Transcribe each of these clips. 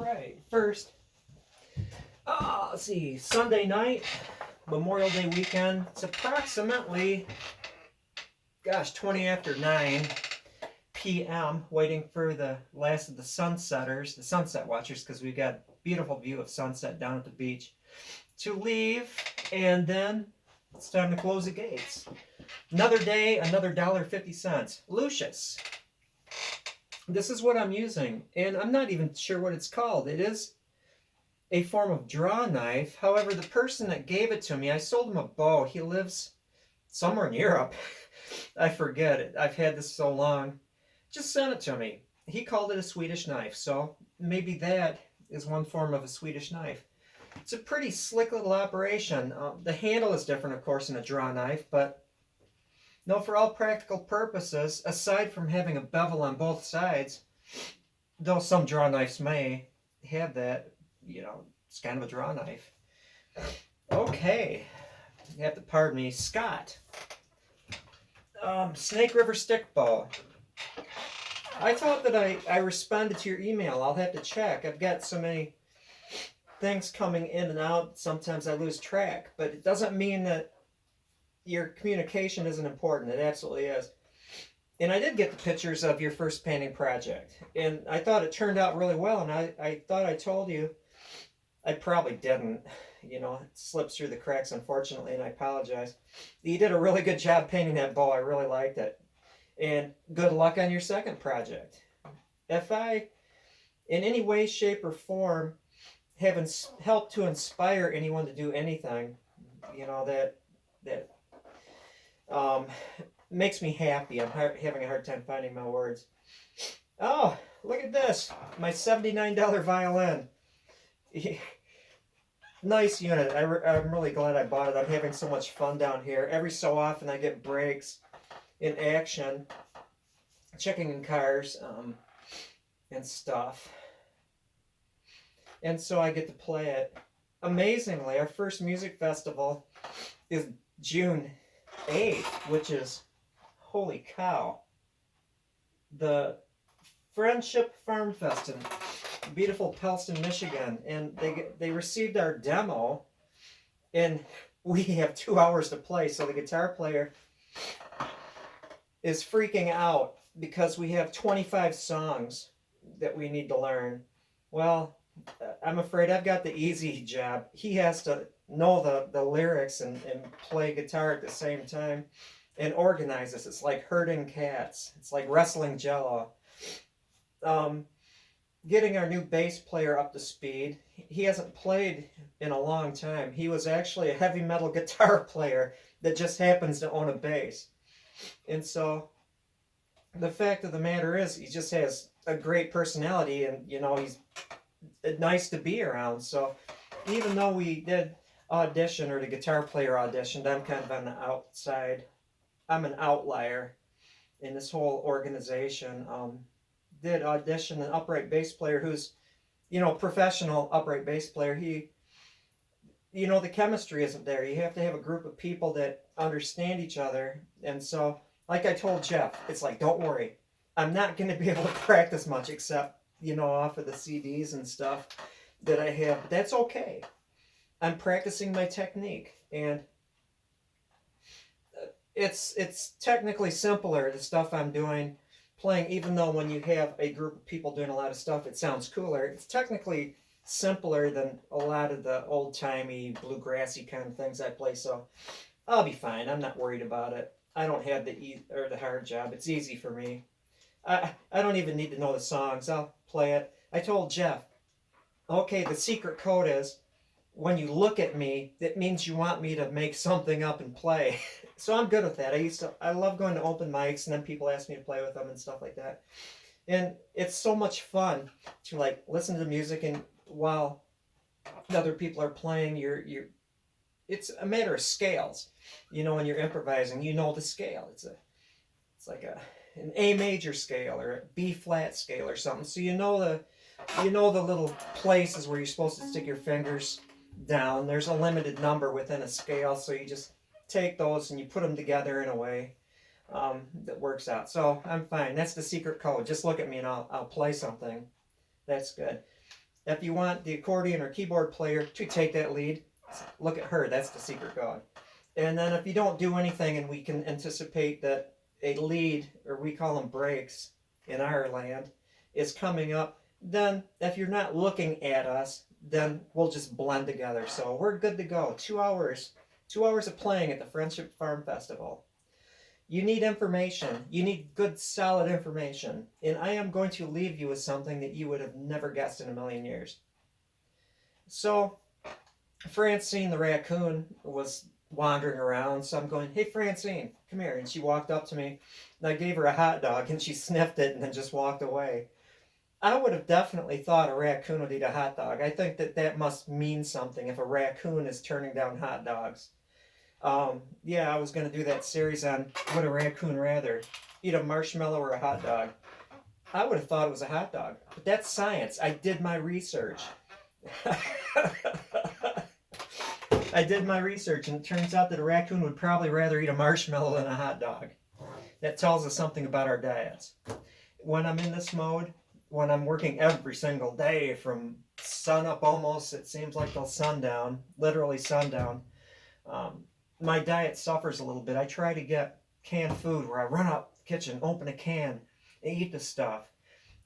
right. First, let's see. Sunday night, Memorial Day weekend. It's approximately, gosh, 20 after 9 p.m. Waiting for the last of the sunsetters, the sunset watchers, because we got a beautiful view of sunset down at the beach, to leave, and then it's time to close the gates. Another day, another $1.50. Lucius. This is what I'm using, and I'm not even sure what it's called. It is a form of draw knife. However, the person that gave it to me, I sold him a bow. He lives somewhere in Europe. I forget it. I've had this so long. Just sent it to me. He called it a Swedish knife, so maybe that is one form of a Swedish knife. It's a pretty slick little operation. The handle is different, of course, in a draw knife, but no, for all practical purposes, aside from having a bevel on both sides, though some draw knives may have that, it's kind of a draw knife. Okay, you have to pardon me. Scott. Snake River stick bow. I thought that I responded to your email. I'll have to check. I've got so many things coming in and out. Sometimes I lose track, but it doesn't mean that your communication isn't important. It absolutely is. And I did get the pictures of your first painting project, and I thought it turned out really well, and I thought I told you. I probably didn't. It slips through the cracks, unfortunately, and I apologize. You did a really good job painting that bow. I really liked it. And good luck on your second project. If I, in any way, shape, or form, have helped to inspire anyone to do anything, that makes me happy. I'm having a hard time finding my words. Oh, look at this. My $79 violin. Nice unit. I'm really glad I bought it. I'm having so much fun down here. Every so often I get breaks in action, checking in cars and stuff. And so I get to play it. Amazingly, our first music festival is June 8th, which is, holy cow, the Friendship Farm Fest in beautiful Pellston, Michigan. And they received our demo, and we have 2 hours to play, so the guitar player is freaking out because we have 25 songs that we need to learn. Well, I'm afraid I've got the easy job. He has to know the lyrics and play guitar at the same time and organize this. It's like herding cats. It's like wrestling Jello. Getting our new bass player up to speed. He hasn't played in a long time. He was actually a heavy metal guitar player that just happens to own a bass. And so the fact of the matter is he just has a great personality, and he's nice to be around. So even though we did audition, or the guitar player auditioned, I'm kind of on the outside. I'm an outlier in this whole organization. Did audition an upright bass player who's, professional upright bass player. He, the chemistry isn't there. You have to have a group of people that understand each other. And so, like I told Jeff, it's like, don't worry. I'm not going to be able to practice much except, off of the CDs and stuff that I have. But that's okay. I'm practicing my technique. And it's technically simpler, the stuff I'm doing, playing, even though when you have a group of people doing a lot of stuff, it sounds cooler. It's technically simpler than a lot of the old-timey, bluegrassy kind of things I play, so I'll be fine. I'm not worried about it. I don't have the hard job. It's easy for me. I don't even need to know the songs. I'll play it. I told Jeff, okay, the secret code is, when you look at me, that means you want me to make something up and play. So I'm good with that. I love going to open mics, and then people ask me to play with them and stuff like that. And it's so much fun to listen to the music, and while other people are playing, it's a matter of scales. When you're improvising, the scale. It's like an A major scale or a B flat scale or something. So the little places where you're supposed to stick your fingers down. There's a limited number within a scale, so you just take those and you put them together in a way that works out. So I'm fine. That's the secret code. Just look at me and I'll play something. That's good. If you want the accordion or keyboard player to take that lead, look at her. That's the secret code. And then if you don't do anything and we can anticipate that a lead, or we call them breaks in our land, is coming up, then if you're not looking at us, then we'll just blend together. So we're good to go. 2 hours. 2 hours of playing at the Friendship Farm Festival. You need information. You need good, solid information. And I am going to leave you with something that you would have never guessed in a million years. So, Francine the raccoon was wandering around, so I'm going, "Hey Francine, come here." And she walked up to me, and I gave her a hot dog, and she sniffed it and then just walked away. I would have definitely thought a raccoon would eat a hot dog. I think that that must mean something if a raccoon is turning down hot dogs. Yeah, I was going to do that series on would a raccoon rather eat a marshmallow or a hot dog. I would have thought it was a hot dog, but that's science. I did my research. I did my research, and it turns out that a raccoon would probably rather eat a marshmallow than a hot dog. That tells us something about our diets. When I'm in this mode, when I'm working every single day from sun up almost, it seems like till sundown, literally sundown, my diet suffers a little bit. I try to get canned food where I run out the kitchen, open a can, and eat the stuff.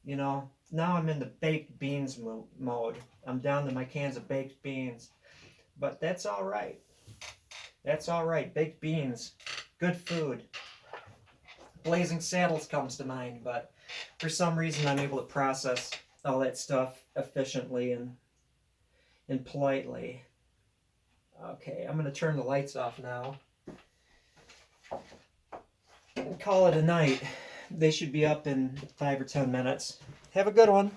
You know, now I'm in the baked beans mode. I'm down to my cans of baked beans. But that's all right. That's all right. Baked beans, good food. Blazing Saddles comes to mind, but for some reason I'm able to process all that stuff efficiently and politely. Okay, I'm going to turn the lights off now and call it a night. They should be up in 5 or 10 minutes. Have a good one.